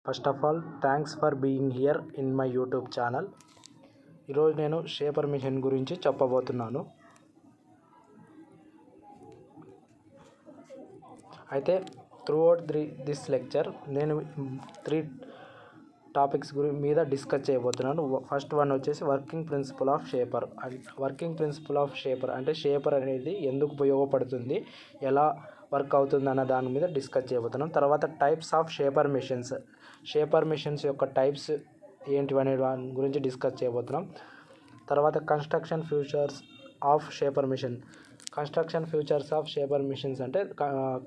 First of all thanks for being here in my YouTube channel. ఈరోజు నేను shaper machine గురించి చెప్పబోతున్నాను. అయితే త్రూఅవుట్ దిస్ లెక్చర్ నేను 3 టాపిక్స్ మీద డిస్కస్ చేయబోతున్నాను. ఫస్ట్ వన్ వచ్చేసి working principle of shaper. Working principle of shaper అంటే షేపర్ అనేది ఎందుకు ఉపయోగపడుతుంది, ఎలా వర్క్ అవుతుంది అన్న దాని మీద డిస్కస్ చేయబోతున్నాం. తర్వాత types of shaper machines, shaper machines యొక్క టైప్స్ ఏంటివనే దాని గురించి డిస్కస్ చేయబోతున్నాం. తర్వాత construction features of shaper machine. Construction features of shaper machines అంటే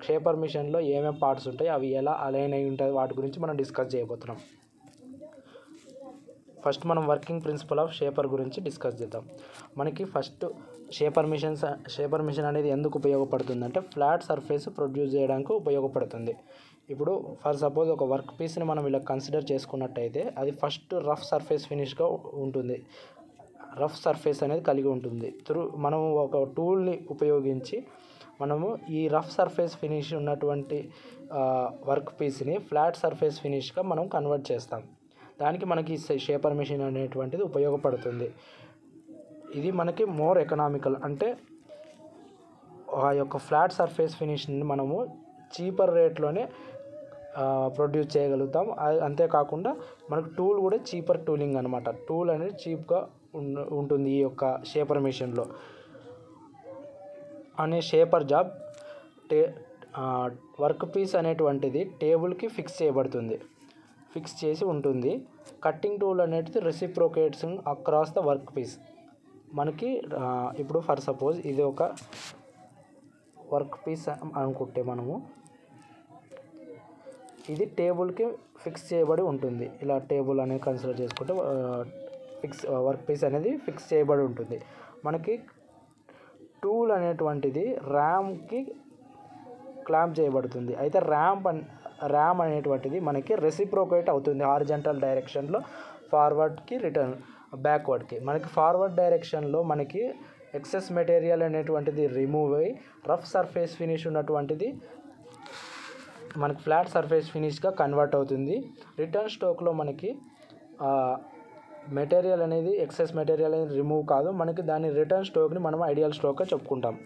షేపర్ మిషన్లో ఏమేమి పార్ట్స్ ఉంటాయి, అవి ఎలా అలైన్ అయి ఉంటాయి, వాటి గురించి మనం డిస్కస్ చేయబోతున్నాం. ఫస్ట్ మనం వర్కింగ్ ప్రిన్సిపల్ ఆఫ్ షేపర్ గురించి డిస్కస్ చేద్దాం. మనకి ఫస్ట్ షేపర్ మిషన్ అనేది ఎందుకు ఉపయోగపడుతుంది అంటే ఫ్లాట్ సర్ఫేస్ ప్రొడ్యూస్ చేయడానికి ఉపయోగపడుతుంది. ఇప్పుడు ఫర్ సపోజ్ ఒక వర్క్ పీస్ని మనం ఇలా కన్సిడర్ చేసుకున్నట్టయితే అది ఫస్ట్ రఫ్ సర్ఫేస్ ఫినిష్గా ఉంటుంది. రఫ్ సర్ఫేస్ అనేది కలిగి ఉంటుంది. మనము ఒక టూల్ని ఉపయోగించి మనము ఈ రఫ్ సర్ఫేస్ ఫినిష్ ఉన్నటువంటి వర్క్ పీస్ని ఫ్లాట్ సర్ఫేస్ ఫినిష్గా మనం కన్వర్ట్ చేస్తాం. దానికి మనకి షేపర్ మిషన్ అనేటువంటిది ఉపయోగపడుతుంది. ఇది మనకి మోర్ ఎకనామికల్, అంటే ఆ యొక్క ఫ్లాట్ సర్ఫేస్ ఫినిష్ని మనము చీపర్ రేట్లోనే ప్రొడ్యూస్ చేయగలుగుతాం. అంతేకాకుండా మనకు టూల్ కూడా చీపర్ టూలింగ్ అనమాట. టూల్ అనేది చీప్గా ఉంటుంది ఈ యొక్క షేపర్ మిషన్లో. అనే షేపర్ జాబ్ వర్క్ పీస్ అనేటువంటిది టేబుల్కి ఫిక్స్ చేసి ఉంటుంది. కట్టింగ్ టూల్ అనేది రెసిప్రోకేట్స్ అక్రాస్ ద వర్క్ పీస్. మనకి ఇప్పుడు ఫర్ సపోజ్ ఇది ఒక వర్క్ పీస్ అనుకుంటే మనము ఇది టేబుల్కి ఫిక్స్ చేయబడి ఉంటుంది. ఇలా టేబుల్ అనేది కన్సిడర్ చేసుకుంటే వర్క్ పీస్ అనేది ఫిక్స్ చేయబడి ఉంటుంది. మనకి టూల్ అనేటువంటిది ర్యామ్కి క్లాంప్ చేయబడుతుంది. అయితే ర్యామ్ అనేటువంటిది మనకి రెసిప్రోకేట్ అవుతుంది హారిజంటల్ డైరెక్షన్లో, ఫార్వర్డ్కి బ్యాక్వర్డ్కి. మనకి ఫార్వర్డ్ డైరెక్షన్లో మనకి ఎక్సెస్ మెటీరియల్ అనేటువంటిది రిమూవ్ అయ్యి రఫ్ సర్ఫేస్ ఫినిష్ ఉన్నటువంటిది మనకి ఫ్లాట్ సర్ఫేస్ ఫినిష్గా కన్వర్ట్ అవుతుంది. రిటర్న్ స్ట్రోక్లో మనకి మెటీరియల్ అనేది ఎక్సెస్ మెటీరియల్ అనేది రిమూవ్ కాదు, మనకి దాని రిటర్న్ స్ట్రోక్ని మనం ఐడియల్ స్ట్రోక్గా చెప్పుకుంటాం.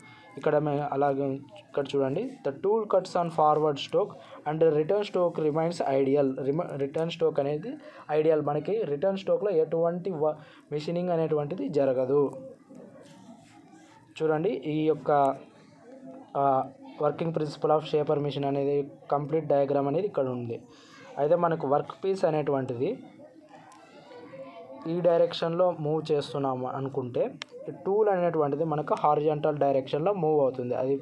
అలాగే ఇక్కడ చూడండి, the tool cuts on forward stroke and return stroke remains ideal. Return stroke అనేది ఐడియల్. మనకి రిటర్న్ స్ట్రోక్లో ఎటువంటి మిషనింగ్ అనేటువంటిది జరగదు. చూడండి, ఈ యొక్క working principle of shaper machine అనేది కంప్లీట్ డయాగ్రామ్ అనేది ఇక్కడ ఉంది. అయితే మనకు వర్క్ పీస్ అనేటువంటిది ఈ డైరెక్షన్లో మూవ్ చేస్తున్నాము అనుకుంటే టూల్ అనేటువంటిది మనకు హారిజంటల్ డైరెక్షన్లో మూవ్ అవుతుంది, అది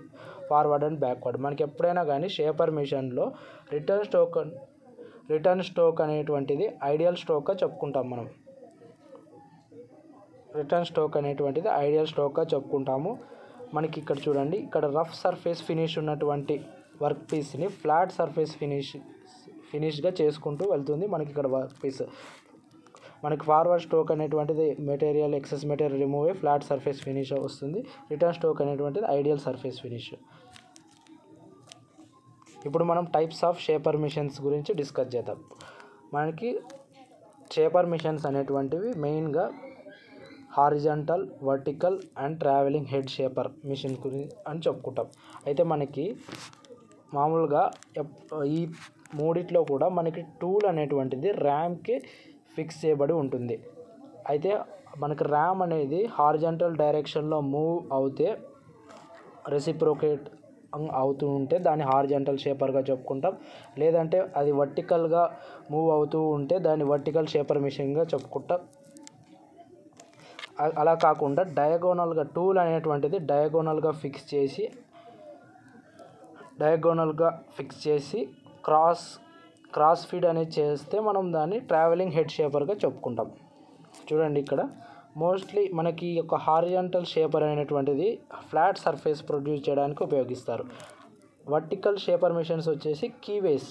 ఫార్వర్డ్ అండ్ బ్యాక్వర్డ్. మనకి ఎప్పుడైనా కానీ షేపర్ మిషన్లో రిటర్న్ స్ట్రోక్ అనేటువంటిది ఐడియల్ స్ట్రోక్గా చెప్పుకుంటాం మనం. రిటర్న్ స్ట్రోక్ అనేటువంటిది ఐడియల్ స్ట్రోక్గా చెప్పుకుంటాము. మనకి ఇక్కడ చూడండి, ఇక్కడ రఫ్ సర్ఫేస్ ఫినిష్ ఉన్నటువంటి వర్క్ పీస్ని ఫ్లాట్ సర్ఫేస్ ఫినిష్గా చేసుకుంటూ వెళ్తుంది. మనకి ఇక్కడ వర్క్ పీస్ మనకి ఫార్వర్డ్ స్ట్రోక్ అనేటువంటిది ఎక్సెస్ మెటీరియల్ రిమూవ్ అయ్యి ఫ్లాట్ సర్ఫేస్ ఫినిష్ వస్తుంది. రిటర్న్ స్ట్రోక్ అనేటువంటిది ఐడియల్ సర్ఫేస్ ఫినిష్. ఇప్పుడు మనం టైప్స్ ఆఫ్ షేపర్ మిషన్స్ గురించి డిస్కస్ చేద్దాం. మనకి షేపర్ మిషన్స్ అనేటువంటివి మెయిన్గా horizontal, vertical and travelling head shaper machine గురించి అని చెప్పుకుంటాం. అయితే మనకి మామూలుగా ఈ మూడిట్లో కూడా మనకి టూల్ అనేటువంటిది ర్యామ్కి ఫిక్స్ చేయబడి ఉంటుంది. అయితే మనకి ర్యామ్ అనేది హారిజంటల్ డైరెక్షన్లో మూవ్ అవుతే రెసిప్రోకేట్ అవుతూ ఉంటే దాన్ని హారిజంటల్ షేపర్గా చెప్పుకుంటాం. లేదంటే అది వర్టికల్గా మూవ్ అవుతూ ఉంటే దాన్ని వర్టికల్ షేపర్ మిషన్గా చెప్పుకుంటాం. అలా కాకుండా డయాగోనల్గా టూల్ అనేటువంటిది డయాగోనల్గా ఫిక్స్ చేసి క్రాస్ ఫీడ్ అనేది చేస్తే మనం దాన్ని ట్రావెలింగ్ హెడ్ షేపర్గా చెప్పుకుంటాం. చూడండి, ఇక్కడ మోస్ట్లీ మనకి ఈ యొక్క హారిజంటల్ షేపర్ అనేటువంటిది ఫ్లాట్ సర్ఫేస్ ప్రొడ్యూస్ చేయడానికి ఉపయోగిస్తారు. వర్టికల్ షేపర్ మిషన్స్ వచ్చేసి కీవేస్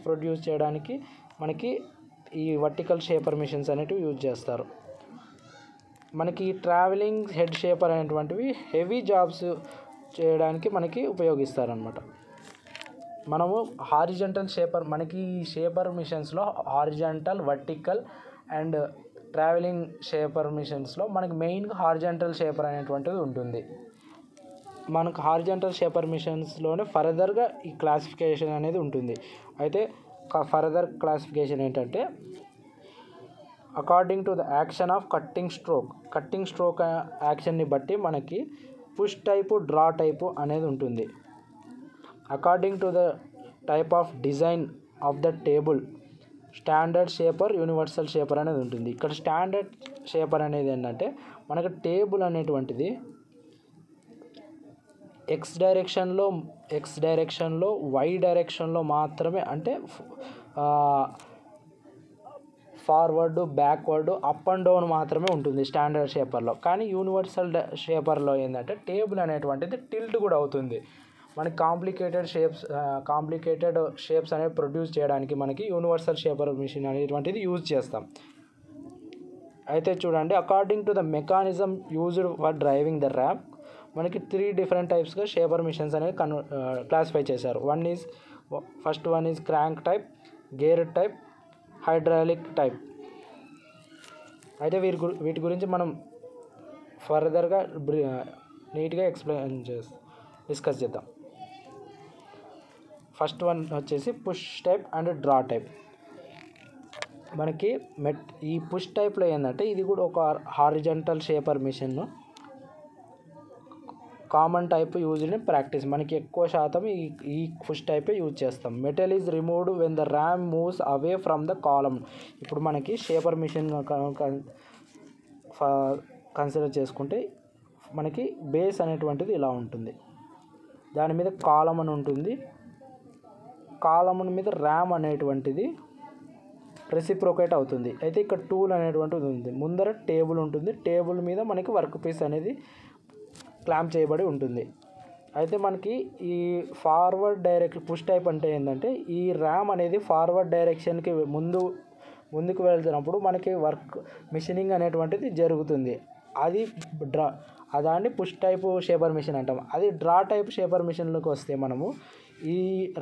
ప్రొడ్యూస్ చేయడానికి మనకి ఈ వర్టికల్ షేపర్ మిషన్స్ అనేటివి యూజ్ చేస్తారు. మనకి ట్రావెలింగ్ హెడ్ షేపర్ అనేటువంటివి హెవీ జాబ్స్ చేయడానికి మనకి ఉపయోగిస్తారనమాట. మనము హారిజంటల్ షేపర్, మనకి ఈ షేపర్ మిషన్స్లో horizontal, vertical and travelling shaper మిషన్స్లో మనకి మెయిన్గా హారిజంటల్ షేపర్ అనేటువంటిది ఉంటుంది. మనకు హారిజంటల్ షేపర్ మిషన్స్లోనే ఫర్దర్గా ఈ క్లాసిఫికేషన్ అనేది ఉంటుంది. అయితే ఫర్దర్ క్లాసిఫికేషన్ ఏంటంటే according to the action of cutting stroke యాక్షన్ని బట్టి మనకి పుష్ టైపు, డ్రా టైపు అనేది ఉంటుంది. According to the type of design of the table standard shaper, universal shaper అనేది ఉంటుంది. ఇక్కడ స్టాండర్డ్ షేపర్ అనేది ఏంటంటే మనకు టేబుల్ అనేటువంటిది ఎక్స్ డైరెక్షన్లో వై డైరెక్షన్లో మాత్రమే, అంటే forward, backward, up and down మాత్రమే ఉంటుంది స్టాండర్డ్ షేపర్లో. కానీ యూనివర్సల్ షేపర్లో ఏంటంటే టేబుల్ అనేటువంటిది టిల్ట్ కూడా అవుతుంది. మనకి కాంప్లికేటెడ్ షేప్స్ అనేవి ప్రొడ్యూస్ చేయడానికి మనకి యూనివర్సల్ షేపర్ మిషన్ అనేటువంటిది యూజ్ చేస్తాం. అయితే చూడండి, according to the mechanism used for driving the ram మనకి 3 డిఫరెంట్ టైప్స్గా షేపర్ మిషన్స్ అనేది క్లాసిఫై చేశారు. First one is crank type, gear type, hydraulic type. అయితే వీటి గురించి మనం ఫర్దర్గా నీట్గా డిస్కస్ చేద్దాం. ఫస్ట్ వన్ వచ్చేసి push type and draw type. మనకి ఈ పుష్ టైప్లో ఏంటంటే ఇది కూడా ఒక horizontal shaper machine, common type use in practice. మనకి ఎక్కువ శాతం ఈ పుష్ టైపే యూజ్ చేస్తాం. Metal is removed when the RAM moves away from the column. ఇప్పుడు మనకి షేపర్ మిషన్ కన్సిడర్ చేసుకుంటే మనకి బేస్ అనేటువంటిది ఇలా ఉంటుంది, దాని మీద కాలమ్ అని ఉంటుంది, కాలమ్ మీద ర్యామ్ అనేటువంటిది రెసిప్రోకేట్ అవుతుంది. అయితే ఇక్కడ టూల్ అనేటువంటిది ఉంది, ముందర టేబుల్ ఉంటుంది, టేబుల్ మీద మనకి వర్క్ పీస్ అనేది క్లాంప్ చేయబడి ఉంటుంది. అయితే మనకి ఈ ఫార్వర్డ్ డైరెక్షన్ పుష్ టైప్ అంటే ఏంటంటే ఈ ర్యామ్ అనేది ఫార్వర్డ్ డైరెక్షన్కి ముందుకు వెళ్తున్నప్పుడు మనకి మిషనింగ్ అనేటువంటిది జరుగుతుంది. దాన్ని పుష్ టైప్ షేపర్ మిషన్ అంటాం. అది డ్రా టైప్ షేపర్ మిషన్లోకి వస్తే మనము ఈ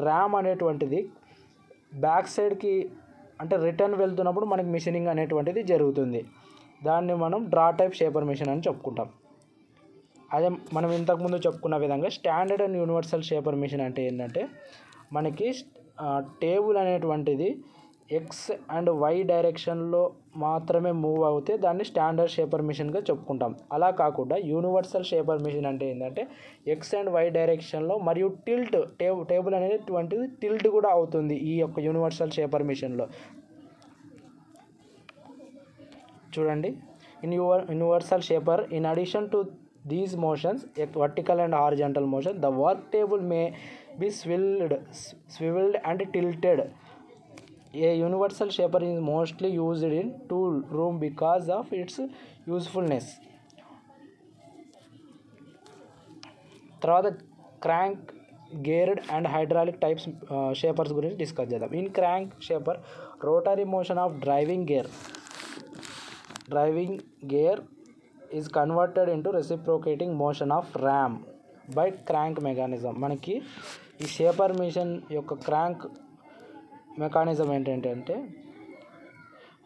ర్యామ్ అనేటువంటిది బ్యాక్ సైడ్కి, అంటే రిటర్న్ వెళ్తున్నప్పుడు మనకి మిషనింగ్ అనేటువంటిది జరుగుతుంది. దాన్ని మనం డ్రా టైప్ షేపర్ మిషన్ అని చెప్పుకుంటాం. అదే మనం ఇంతకుముందు చెప్పుకున్న విధంగా standard and universal shaper machine అంటే ఏంటంటే మనకి టేబుల్ అనేటువంటిది ఎక్స్ అండ్ వై డైరెక్షన్లో మాత్రమే మూవ్ అవుతే దాన్ని స్టాండర్డ్ షేపర్ మిషన్గా చెప్పుకుంటాం. అలా కాకుండా యూనివర్సల్ షేపర్ మిషన్ అంటే ఏంటంటే ఎక్స్ అండ్ వై డైరెక్షన్లో మరియు టేబుల్ అనేటువంటిది టిల్ట్ కూడా అవుతుంది ఈ యొక్క యూనివర్సల్ షేపర్ మిషన్లో. చూడండి, universal shaper in addition to these motions, vertical and horizontal motion, the work table may be swiveled and tilted. A universal shaper is mostly used in tool room because of its usefulness. తర్వాత crank, geared and hydraulic types shapers గురించి discuss చేద్దాం. In crank shaper rotary motion of driving gear is converted into reciprocating motion of ram by crank mechanism. మనకి ఈ shaper machine యొక్క crank mechanism ఏంటంటే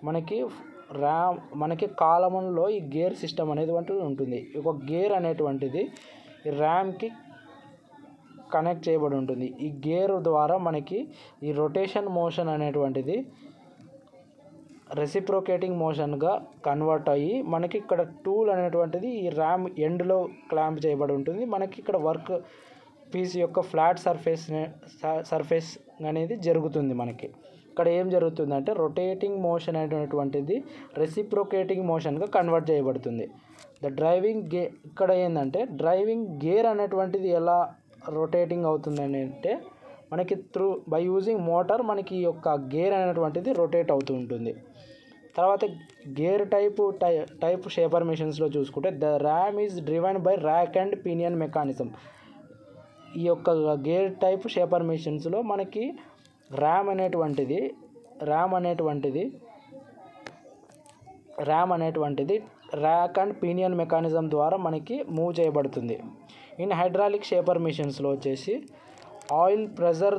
మనకి కాలమంలో ఈ gear system అనేటువంటిది ఉంటుంది. ఒక గేర్ అనేటువంటిది ఈ ర్యామ్కి కనెక్ట్ చేయబడి ఉంటుంది. ఈ గేర్ ద్వారా మనకి ఈ రొటేషన్ మోషన్ అనేటువంటిది రెసిప్రోకేటింగ్ మోషన్గా కన్వర్ట్ అయ్యి మనకి ఇక్కడ టూల్ అనేటువంటిది ఈ ర్యామ్ ఎండ్లో క్లాంప్ చేయబడి ఉంటుంది. మనకి ఇక్కడ వర్క్ పీస్ యొక్క ఫ్లాట్ సర్ఫేస్ అనేది జరుగుతుంది. మనకి ఇక్కడ ఏం జరుగుతుందంటే రొటేటింగ్ మోషన్ అనేటువంటిది రెసిప్రోకేటింగ్ మోషన్గా కన్వర్ట్ చేయబడుతుంది. ఇక్కడ ఏంటంటే డ్రైవింగ్ గేర్ అనేటువంటిది ఎలా రొటేటింగ్ అవుతుందని అంటే మనకి బై యూజింగ్ మోటార్ మనకి ఈ యొక్క గేర్ అనేటువంటిది రొటేట్ అవుతూ ఉంటుంది. తర్వాత గేర్ టైప్ షేపర్ మిషన్స్లో చూసుకుంటే the ram is driven by rack and pinion mechanism. ఈ యొక్క గేర్ టైప్ షేపర్ మిషన్స్లో మనకి ర్యామ్ అనేటువంటిది ర్యాక్ అండ్ పినియన్ మెకానిజం ద్వారా మనకి మూవ్ చేయబడుతుంది. ఇన్ హైడ్రాలిక్ షేపర్ మిషన్స్లో వచ్చేసి ఆయిల్ ప్రెజర్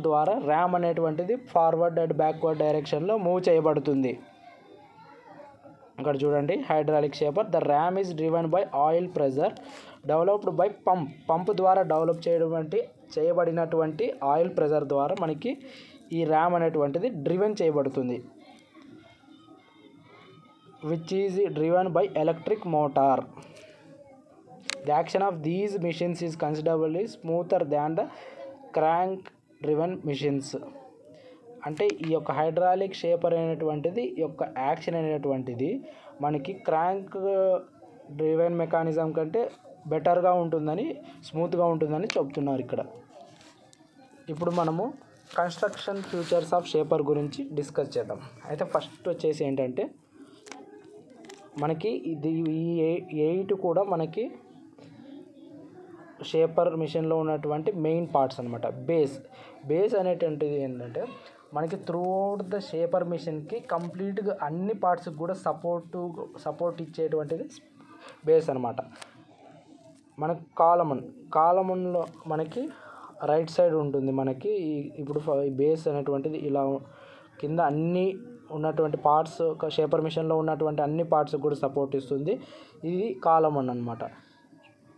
ద్వారా ర్యామ్ అనేటువంటిది ఫార్వర్డ్ అండ్ బ్యాక్వర్డ్ డైరెక్షన్లో మూవ్ చేయబడుతుంది. ఇక్కడ చూడండి, hydraulic shaper. The ram is driven by oil pressure developed by pump ద్వారా డెవలప్ చేయబడినటువంటి ఆయిల్ ప్రెజర్ ద్వారా మనకి ఈ ర్యామ్ అనేటువంటిది డ్రివెన్ చేయబడుతుంది. Which is driven by electric motor. The action of these machines is considerably smoother than the crank driven machines. అంటే ఈ యొక్క హైడ్రాలిక్ షేపర్ అనేటువంటిది ఈ యొక్క యాక్షన్ అనేటువంటిది మనకి క్రాంక్ డ్రివెన్ మెకానిజం కంటే బెటర్గా ఉంటుందని, స్మూత్గా ఉంటుందని చెప్తున్నారు ఇక్కడ. ఇప్పుడు మనము కన్స్ట్రక్షన్ ఫీచర్స్ ఆఫ్ షేపర్ గురించి డిస్కస్ చేద్దాం. అయితే ఫస్ట్ వచ్చేసి ఏంటంటే మనకి ఇది ఈ 8 కూడా మనకి షేపర్ మిషన్లో ఉన్నటువంటి మెయిన్ పార్ట్స్ అనమాట. బేస్ అనేటువంటిది ఏంటంటే మనకి త్రూ అవుట్ ద షేపర్ మిషన్కి కంప్లీట్గా అన్ని పార్ట్స్కి కూడా సపోర్ట్ ఇచ్చేటువంటిది బేస్ అనమాట. మనకి కాలమన్లో మనకి రైట్ సైడ్ ఉంటుంది. మనకి ఇప్పుడు ఈ బేస్ అనేటువంటిది ఇలా కింద అన్ని ఉన్నటువంటి పార్ట్స్, షేపర్ మిషన్లో ఉన్నటువంటి అన్ని పార్ట్స్కి కూడా సపోర్ట్ ఇస్తుంది. ఇది కాలమన్ అనమాట.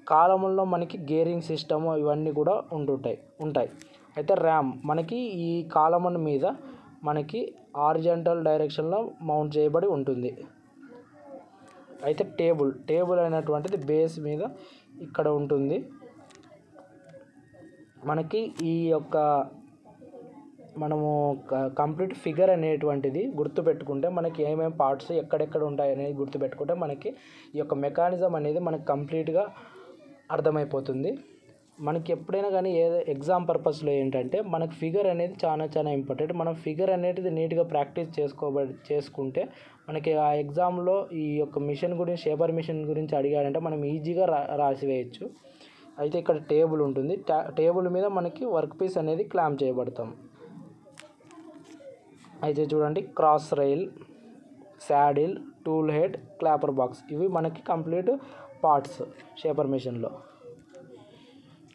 కాలమన్లో మనకి గేరింగ్ సిస్టమ్ ఇవన్నీ కూడా ఉంటాయి. అయితే ర్యామ్ మనకి ఈ కాలమన్ మీద మనకి హారిజాంటల్ డైరెక్షన్లో మౌంట్ చేయబడి ఉంటుంది. అయితే టేబుల్ అనేటువంటిది బేస్ మీద ఇక్కడ ఉంటుంది. మనకి ఈ యొక్క మనము కంప్లీట్ ఫిగర్ అనేటువంటిది గుర్తుపెట్టుకుంటే మనకి ఏమేమి పార్ట్స్ ఎక్కడెక్కడ ఉంటాయి అనేది గుర్తుపెట్టుకుంటే మనకి ఈ యొక్క మెకానిజం అనేది మనకి కంప్లీట్గా అర్థమైపోతుంది. మనకి ఎప్పుడైనా కానీ ఎగ్జామ్ పర్పస్లో ఏంటంటే మనకి ఫిగర్ అనేది చాలా ఇంపార్టెంట్. మనం ఫిగర్ అనేది నీట్గా ప్రాక్టీస్ చేసుకుంటే మనకి ఆ ఎగ్జామ్లో ఈ యొక్క మిషన్ గురించి, షేపర్ మిషన్ గురించి అడిగాడంటే మనం ఈజీగా రాసివేయచ్చు. అయితే ఇక్కడ టేబుల్ ఉంటుంది. టేబుల్ మీద మనకి వర్క్ పీస్ అనేది క్లాంప్ చేయబడతాం. అయితే చూడండి, cross rail, saddle, tool head, clapper box ఇవి మనకి కంప్లీట్ పార్ట్స్ షేపర్ మిషన్లో.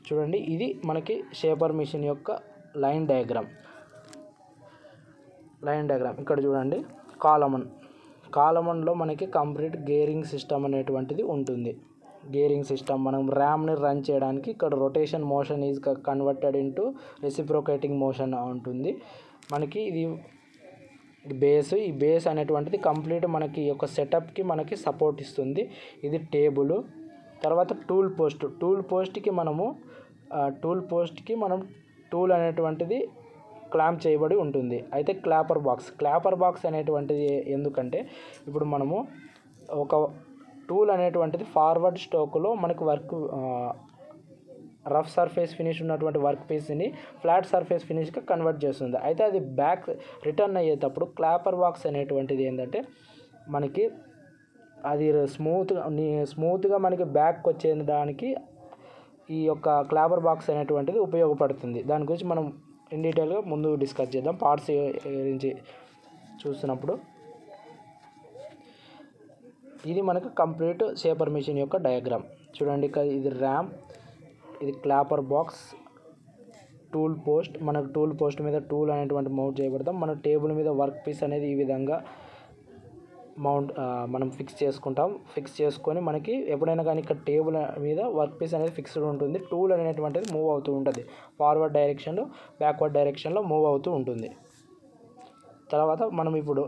చూడండి, ఇది మనకి షేపర్ మిషన్ యొక్క లైన్ డయాగ్రామ్. ఇక్కడ చూడండి, కాలమన్లో మనకి కంప్లీట్ గేరింగ్ సిస్టమ్ అనేటువంటిది ఉంటుంది. గేరింగ్ సిస్టమ్ మనం ర్యామ్ని రన్ చేయడానికి ఇక్కడ rotation motion is converted into reciprocating motion ఉంటుంది. మనకి ఇది ఈ బేస్ అనేటువంటిది కంప్లీట్ మనకి ఈ యొక్క సెటప్కి మనకి సపోర్ట్ ఇస్తుంది. ఇది టేబుల్. తర్వాత టూల్ పోస్ట్కి మనం టూల్ అనేటువంటిది క్లాంప్ చేయబడి ఉంటుంది. అయితే క్లాపర్ బాక్స్ అనేటువంటిది ఎందుకంటే ఇప్పుడు మనము ఒక టూల్ అనేటువంటిది ఫార్వర్డ్ స్ట్రోక్లో మనకు రఫ్ సర్ఫేస్ ఫినిష్ ఉన్నటువంటి వర్క్ పీస్ని ఫ్లాట్ సర్ఫేస్ ఫినిష్గా కన్వర్ట్ చేస్తుంది. అయితే అది బ్యాక్ రిటర్న్ అయ్యేటప్పుడు క్లాపర్ బాక్స్ అనేటువంటిది ఏంటంటే మనకి అది స్మూత్గా మనకి బ్యాక్ వచ్చేదానికి ఈ యొక్క క్లాపర్ బాక్స్ అనేటువంటిది ఉపయోగపడుతుంది. దాని గురించి మనం ఇన్ డీటెయిల్గా ముందు డిస్కస్ చేద్దాం. పార్ట్స్ గురించి చూస్తున్నప్పుడు ఇది మనకు కంప్లీట్ షేపర్ మిషన్ యొక్క డయాగ్రామ్. చూడండి, ఇది ర్యామ్, ఇది క్లాపర్ బాక్స్, టూల్ పోస్ట్ మీద టూల్ అనేటువంటి మౌంట్ చేయబడతాం. మన టేబుల్ మీద వర్క్ పీస్ అనేది ఈ విధంగా మనం ఫిక్స్ చేసుకొని మనకి ఎప్పుడైనా కానీ ఇక్కడ టేబుల్ మీద వర్క్ పీస్ అనేది ఫిక్స్డ్ ఉంటుంది. టూల్ అనేటువంటిది మూవ్ అవుతూ ఉంటుంది. ఫార్వర్డ్ డైరెక్షన్లో, బ్యాక్వర్డ్ డైరెక్షన్లో మూవ్ అవుతూ ఉంటుంది. తర్వాత మనం ఇప్పుడు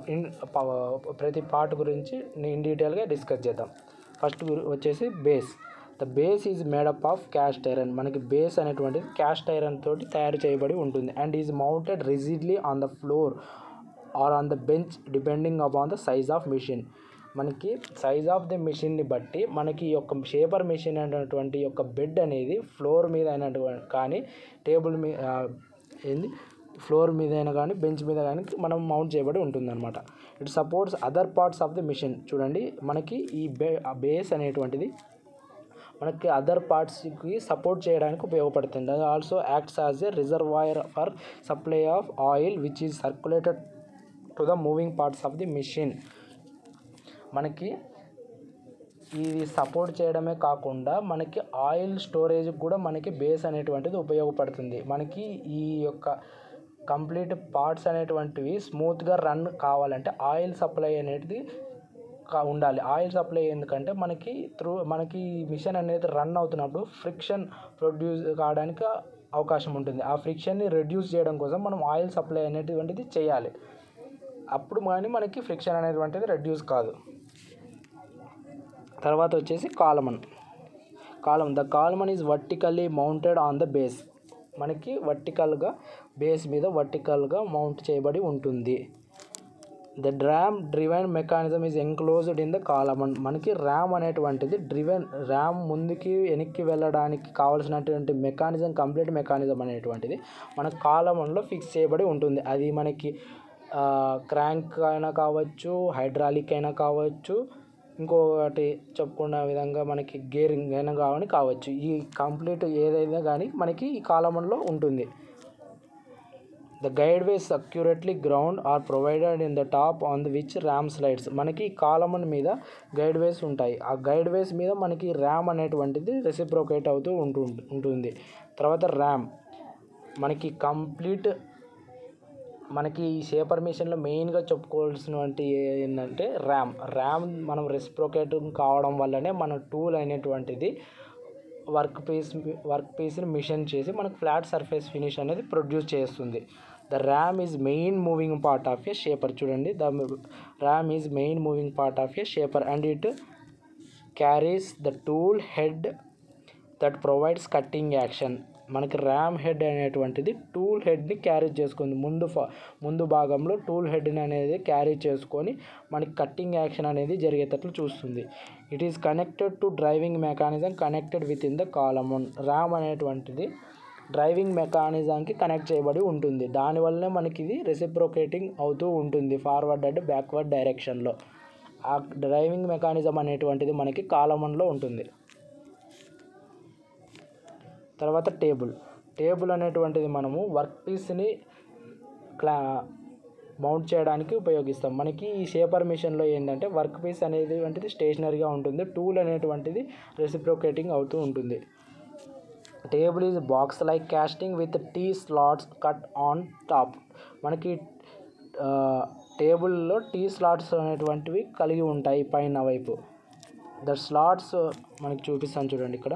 ప్రతి పార్ట్ గురించి ఇన్ డీటెయిల్గా డిస్కస్ చేద్దాం. ఫస్ట్ వచ్చేసి base. The base is made up of cast iron. మనకి బేస్ అనేటువంటిది క్యాస్ట్ ఐరన్ తోటి తయారు చేయబడి ఉంటుంది. And is mounted rigidly on the floor or on the bench depending upon the size of machine. మనకి సైజ్ ఆఫ్ ది మిషన్ని బట్టి మనకి ఈ యొక్క షేపర్ మిషన్ అనేటువంటి యొక్క బెడ్ అనేది ఫ్లోర్ మీద అయినటువంటి కానీ టేబుల్ మీద ఫ్లోర్ మీద అయినా కానీ బెంచ్ మీద కానీ మనం మౌంట్ చేయబడి ఉంటుందన్నమాట. It supports other parts of the machine. చూడండి, మనకి ఈ బేస్ అనేటువంటిది మనకి అదర్ పార్ట్స్కి సపోర్ట్ చేయడానికి ఉపయోగపడుతుంది. అది also acts as a reservoir for supply of oil which is circulated to the moving parts of the machine. మనకి ఇది సపోర్ట్ చేయడమే కాకుండా మనకి ఆయిల్ స్టోరేజ్ కూడా మనకి బేస్ అనేటువంటిది ఉపయోగపడుతుంది. మనకి ఈ యొక్క కంప్లీట్ పార్ట్స్ అనేటువంటివి స్మూత్గా రన్ కావాలంటే ఆయిల్ సప్లై అనేది ఉండాలి. ఆయిల్ సప్లై ఎందుకంటే మనకి మిషన్ అనేది రన్ అవుతున్నప్పుడు ఫ్రిక్షన్ ప్రొడ్యూస్ కావడానికి అవకాశం ఉంటుంది. ఆ ఫ్రిక్షన్ని రెడ్యూస్ చేయడం కోసం మనం ఆయిల్ సప్లై అనేటువంటిది చేయాలి. అప్పుడు కానీ మనకి ఫ్రిక్షన్ అనేటువంటిది రెడ్యూస్ కాదు. తర్వాత వచ్చేసి column. The column is vertically mounted on the base. మనకి వర్టికల్గా బేస్ మీద వర్టికల్గా మౌంట్ చేయబడి ఉంటుంది. The RAM driven mechanism is enclosed in the column. మనకి ర్యామ్ అనేటువంటిది ర్యామ్ ముందుకి వెనక్కి వెళ్ళడానికి కావాల్సినటువంటి మెకానిజం, కంప్లీట్ మెకానిజం అనేటువంటిది మన కాలమ్లో ఫిక్స్ చేయబడి ఉంటుంది. అది మనకి క్రాంక్ అయినా కావచ్చు, హైడ్రాలిక్ అయినా కావచ్చు, ఇంకొకటి చెప్పుకున్న విధంగా మనకి గేరింగ్ అయినా కావచ్చు. ఈ కంప్లీట్ ఏదైనా కానీ మనకి ఈ కాలమ్లో ఉంటుంది. The guide ways accurately ground are provided in the top on the which ram slides. మనకి కాలమ్ మీద గైడ్ వేస్ ఉంటాయి. ఆ గైడ్ వేస్ మీద మనకి ర్యామ్ అనేటువంటిది రెసిప్రోకేట్ అవుతూ ఉంటుంది. తర్వాత ర్యామ్ మనకి కంప్లీట్ మనకి ఈ షేపర్ మిషన్లో మెయిన్గా చెప్పుకోవాల్సినటువంటి ఏంటంటే ర్యామ్ మనం రెసిప్రోకేట్ కావడం వల్లనే మన టూల్ అనేటువంటిది వర్క్ పీస్ని మిషన్ చేసి మనకు ఫ్లాట్ సర్ఫేస్ ఫినిష్ అనేది ప్రొడ్యూస్ చేస్తుంది. The ram is main moving part of a shaper. చూడండి, the ram is main moving part of a shaper and it carries the tool head that provides cutting action. మనకి ram head అనేటువంటిది tool హెడ్ని carry చేసుకుంది. ముందు భాగంలో tool హెడ్ని అనేది carry చేసుకొని మనకి కట్టింగ్ యాక్షన్ అనేది జరిగేటట్లు చూస్తుంది. It is connected to driving mechanism connected with in the column. RAM అనేటువంటిది డ్రైవింగ్ మెకానిజంకి కనెక్ట్ చేయబడి ఉంటుంది. దానివల్లనే మనకి ఇది రెసిప్రోకేటింగ్ అవుతూ ఉంటుంది ఫార్వర్డ్ అండ్ బ్యాక్వర్డ్ డైరెక్షన్లో. ఆ డ్రైవింగ్ మెకానిజం అనేటువంటిది మనకి కాలమ్లో ఉంటుంది. తర్వాత టేబుల్ అనేటువంటిది మనము వర్క్ పీస్ని మౌంట్ చేయడానికి ఉపయోగిస్తాం. మనకి ఈ షేపర్ మిషన్లో ఏంటంటే వర్క్ పీస్ అనేటువంటిది స్టేషనరీగా ఉంటుంది. టూల్ అనేటువంటిది రెసిప్రోకేటింగ్ అవుతూ ఉంటుంది. Table is box like casting with T slots cut on top. మనకి టేబుల్లో టీ స్లాట్స్ అనేటువంటివి కలిగి ఉంటాయి పైన వైపు. ద స్లాట్స్ మనకి చూపిస్తాను చూడండి. ఇక్కడ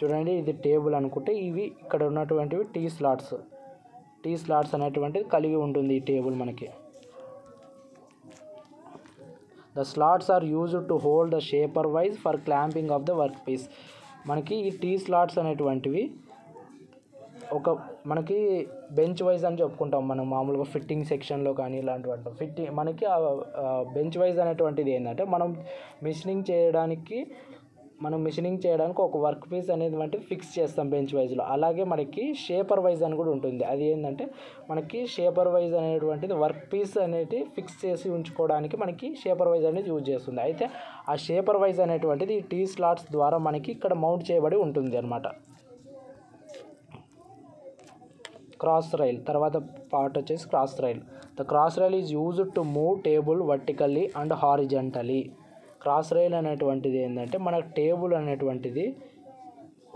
చూడండి, ఇది టేబుల్ అనుకుంటే ఇవి ఇక్కడ ఉన్నటువంటివి టీ స్లాట్స్ అనేటువంటిది కలిగి ఉంటుంది ఈ టేబుల్ మనకి. The slots are used to hold the shaper vice for clamping of the work piece. మనకి ఈ టీ స్లాట్స్ అనేటువంటివి మనకి బెంచ్ వైజ్ అని చెప్పుకుంటాం మనం మామూలుగా ఫిట్టింగ్ సెక్షన్లో కానీ ఇలాంటివి. మనకి బెంచ్ వైజ్ అనేటువంటిది ఏంటంటే మనం మిషనింగ్ చేయడానికి ఒక వర్క్ పీస్ అనేది ఫిక్స్ చేస్తాం బెంచ్ వైజ్లో. అలాగే మనకి షేపర్ వైజ్ అని కూడా ఉంటుంది. అది ఏంటంటే మనకి షేపర్ వైజ్ అనేటువంటిది వర్క్ పీస్ అనేది ఫిక్స్ చేసి ఉంచుకోవడానికి మనకి షేపర్ వైజ్ అనేది యూజ్ చేస్తుంది. అయితే ఆ షేపర్ వైజ్ అనేటువంటిది ఈ టీ స్లాట్స్ ద్వారా మనకి ఇక్కడ మౌంట్ చేయబడి ఉంటుంది అన్నమాట. క్రాస్ రైల్ తర్వాత పార్ట్ వచ్చేసి cross rail. The cross rail is used to move table vertically and horizontally. Cross rail అనేటువంటిది ఏంటంటే మన టేబుల్ అనేటువంటిది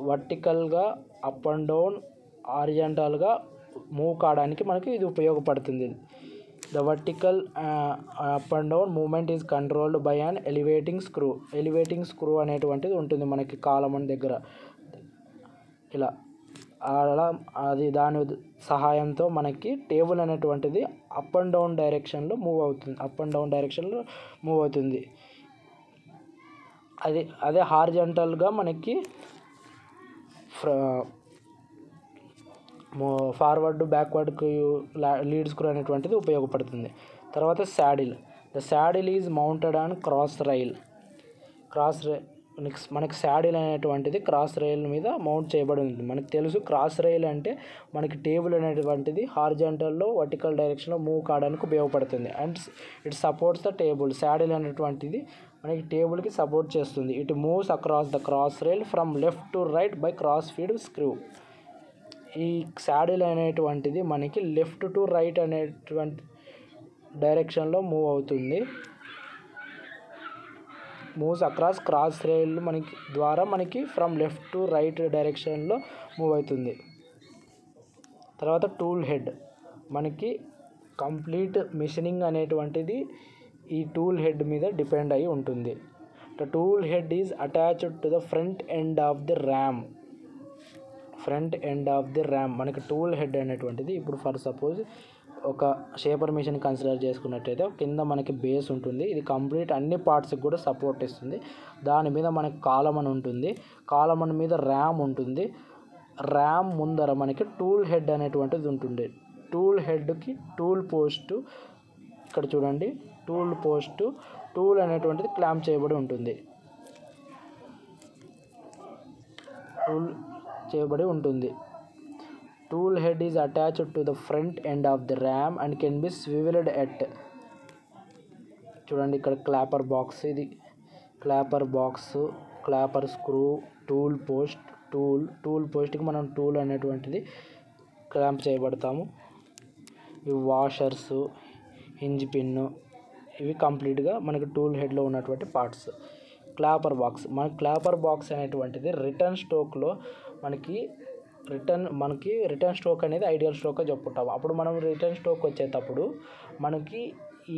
వర్టికల్గా అప్ అండ్ డౌన్ హారిజంటల్గా మూవ్ కావడానికి మనకి ఇది ఉపయోగపడుతుంది. The vertical up and down movement is controlled by an elevating screw అనేటువంటిది ఉంటుంది మనకి కాలమ్ దగ్గర. ఇలా అది దాని సహాయంతో మనకి టేబుల్ అనేటువంటిది అప్ అండ్ డౌన్ డైరెక్షన్లో మూవ్ అవుతుంది. అదే హారిజంటల్గా మనకి ఫార్వర్డ్ బ్యాక్వర్డ్కి లీడ్ స్క్రూ అనేటువంటిది ఉపయోగపడుతుంది. తర్వాత the saddle is mounted on cross rail. మనకి శాడిల్ అనేటువంటిది క్రాస్ రైల్ మీద మౌంట్ చేయబడి ఉంటుంది. మనకు తెలుసు క్రాస్ రైల్ అంటే మనకి టేబుల్ అనేటువంటిది హారిజంటల్లో వర్టికల్ డైరెక్షన్లో మూవ్ కావడానికి ఉపయోగపడుతుంది. And it supports the table. Saddle అనేటువంటిది మనకి టేబుల్కి సపోర్ట్ చేస్తుంది. It moves across the cross rail from left to right by cross feed screw. ఈ శాడిల్ అనేటువంటిది మనకి లెఫ్ట్ టు రైట్ అనేటువంటి డైరెక్షన్లో మూవ్ అవుతుంది. మూవ్స్ అక్రాస్ క్రాస్ రైల్ మనకి ద్వారా మనకి ఫ్రమ్ లెఫ్ట్ టు రైట్ డైరెక్షన్లో మూవ్ అవుతుంది. తర్వాత టూల్ హెడ్, మనకి కంప్లీట్ మిషనింగ్ అనేటువంటిది ఈ టూల్ హెడ్ మీద డిపెండ్ అయి ఉంటుంది. The tool head is attached to the front end of the RAM. మనకి టూల్ హెడ్ అనేటువంటిది ఇప్పుడు ఫర్ సపోజ్ ఒక షేపర్ మిషన్ కన్సిడర్ చేసుకున్నట్టయితే కింద మనకి బేస్ ఉంటుంది. ఇది కంప్లీట్ అన్ని పార్ట్స్కి కూడా సపోర్ట్ ఇస్తుంది. దాని మీద మనకి కాలమన్ ఉంటుంది. కాలమన్ మీద ర్యామ్ ఉంటుంది. ర్యామ్ ముందర మనకి టూల్ హెడ్ అనేటువంటిది ఉంటుంది. టూల్ హెడ్కి టూల్ పోస్ట్, ఇక్కడ చూడండి టూల్ పోస్ట్, టూల్ అనేటువంటిది క్లాంప్ చేయబడి ఉంటుంది. Tool head is attached to the front end of the ram and can be swivelled at. చూడండి ఇక్కడ క్లాపర్ బాక్స్, ఇది clapper box, clapper screw, tool post, tool పోస్ట్కి మనం టూల్ అనేటువంటిది క్లాంప్ చేయబడతాము. ఇవి వాషర్స్, హింజ్ పిన్ను, ఇవి కంప్లీట్గా మనకి టూల్ హెడ్లో ఉన్నటువంటి పార్ట్స్. క్లాపర్ బాక్స్ అనేటువంటిది రిటర్న్ స్ట్రోక్లో మనకి రిటర్న్ స్ట్రోక్ అనేది ఐడియల్ స్ట్రోక్గా చెప్పుకుంటాము. అప్పుడు మనం రిటర్న్ స్ట్రోక్ వచ్చేటప్పుడు మనకి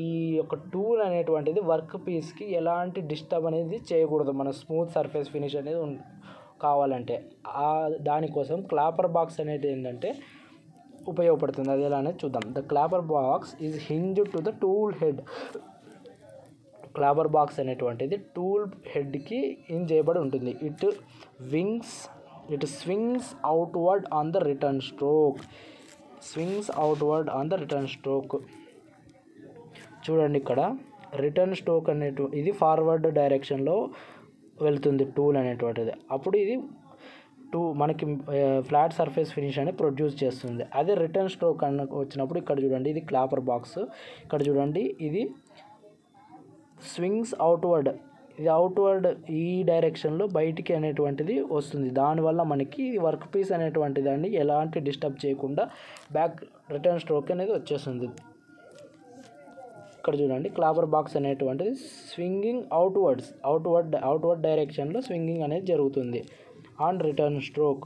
ఈ యొక్క టూల్ అనేటువంటిది వర్క్ పీస్కి ఎలాంటి డిస్టర్బ్ అనేది చేయకూడదు. మన స్మూత్ సర్ఫేస్ ఫినిష్ అనేది కావాలంటే దానికోసం క్లాపర్ బాక్స్ అనేది ఏంటంటే ఉపయోగపడుతుంది. అది ఎలా అనేది చూద్దాం. The clapper box is hinged to the tool head. Clapper box అనేటువంటిది టూల్ హెడ్కి హింజ్ చేయబడి ఉంటుంది. It swings outward on the return stroke. చూడండి ఇక్కడ రిటర్న్ స్ట్రోక్ ఇది ఫార్వర్డ్ డైరెక్షన్లో వెళ్తుంది టూల్ అనేటువంటిది. అప్పుడు ఇది మనకి ఫ్లాట్ సర్ఫేస్ ఫినిష్ అనేది ప్రొడ్యూస్ చేస్తుంది. అదే రిటర్న్ స్ట్రోక్ వచ్చినప్పుడు ఇక్కడ చూడండి ఇది క్లాపర్ బాక్స్, ఇక్కడ చూడండి ఇది స్వింగ్స్ అవుట్వర్డ్, ఇది అవుట్వర్డ్ ఈ డైరెక్షన్లో బయటికి అనేటువంటిది వస్తుంది. దానివల్ల మనకి ఇది వర్క్ పీస్ అనేటువంటి దాన్ని ఎలాంటి డిస్టర్బ్ చేయకుండా బ్యాక్ రిటర్న్ స్ట్రోక్ అనేది వచ్చేస్తుంది. ఇక్కడ చూడండి క్లాపర్ బాక్స్ అనేటువంటిది స్వింగింగ్ అవుట్వర్డ్ డైరెక్షన్లో స్వింగింగ్ అనేది జరుగుతుంది on return stroke,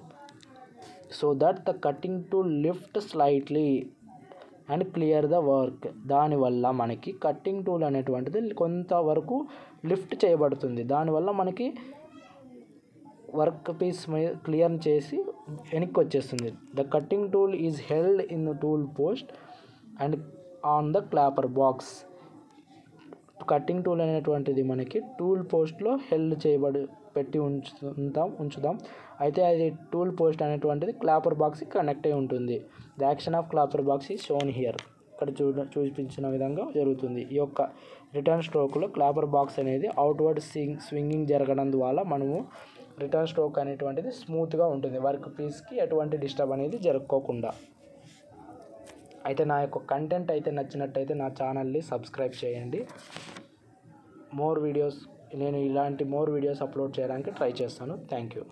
so that the cutting tool lift slightly and clear the work. దానివల్ల మనకి కట్టింగ్ టూల్ అనేటువంటిది కొంతవరకు లిఫ్ట్ చేయబడుతుంది. దానివల్ల మనకి వర్క్ పీస్ క్లియర్ చేసి వెనక్కి వచ్చేస్తుంది. The cutting tool is held in the tool post and on the clapper box. Cutting tool అనేటువంటిది మనకి టూల్ పోస్ట్లో హెల్డ్ పెట్టి ఉంచుదాం. అయితే అది టూల్ పోస్ట్ అనేటువంటిది క్లాపర్ బాక్స్కి కనెక్ట్ అయి ఉంటుంది. The action of clapper box is shown here. ఇక్కడ చూపించిన విధంగా జరుగుతుంది. ఈ యొక్క రిటర్న్ స్ట్రోక్లో క్లాపర్ బాక్స్ అనేది అవుట్వర్డ్ స్వింగింగ్ జరగడం ద్వారా మనము రిటర్న్ స్ట్రోక్ అనేటువంటిది స్మూత్గా ఉంటుంది, వర్క్ పీస్కి ఎటువంటి డిస్టర్బ్ అనేది జరుపుకోకుండా. అయితే నా యొక్క కంటెంట్ అయితే నచ్చినట్టయితే నా ఛానల్ని సబ్స్క్రైబ్ చేయండి. నేను ఇలాంటి మోర్ వీడియోస్ అప్లోడ్ చేయడానికి ట్రై చేస్తాను. Thank you.